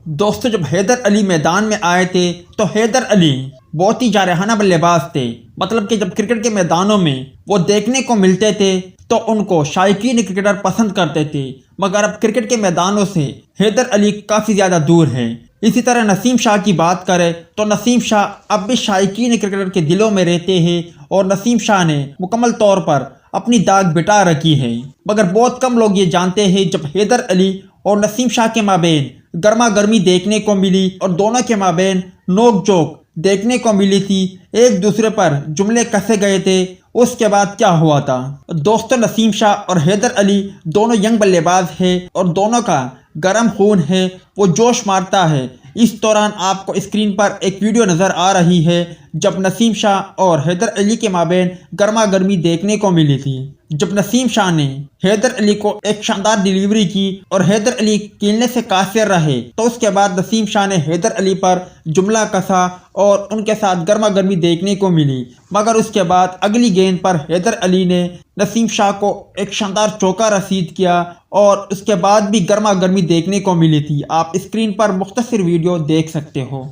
दोस्तों, जब हैदर अली मैदान में आए थे तो हैदर अली बहुत ही जारहाना बल्लेबाज थे। मतलब कि जब क्रिकेट के मैदानों में वो देखने को मिलते थे तो उनको शायकीन क्रिकेटर पसंद करते थे। मगर अब क्रिकेट के मैदानों से हैदर अली काफ़ी ज़्यादा दूर है। इसी तरह नसीम शाह की बात करें तो नसीम शाह अब भी शायकीन क्रिकेटर के दिलों में रहते हैं और नसीम शाह ने मुकम्मल तौर पर अपनी दाग बिटा रखी है। मगर बहुत कम लोग ये जानते हैं जब हैदर अली और नसीम शाह के माबेन गर्मा गर्मी देखने को मिली और दोनों के माबेन नोक झोंक देखने को मिली थी, एक दूसरे पर जुमले कसे गए थे, उसके बाद क्या हुआ था। दोस्तों, नसीम शाह और हैदर अली दोनों यंग बल्लेबाज हैं और दोनों का गर्म खून है, वो जोश मारता है। इस दौरान आपको स्क्रीन पर एक वीडियो नज़र आ रही है जब नसीम शाह और हैदर अली के माबेन गर्मा गर्मी देखने को मिली थी। जब नसीम शाह ने हैदर अली को एक शानदार डिलीवरी की और हैदर अली खेलने से कासिर रहे तो उसके बाद नसीम शाह ने हैदर अली पर जुमला कसा और उनके साथ गर्मा गर्मी देखने को मिली। मगर उसके बाद अगली गेंद पर हैदर अली ने नसीम शाह को एक शानदार चौका रसीद किया और उसके बाद भी गर्मा गर्मी देखने को मिली थी। आप स्क्रीन पर मुख्तसर वीडियो देख सकते हो।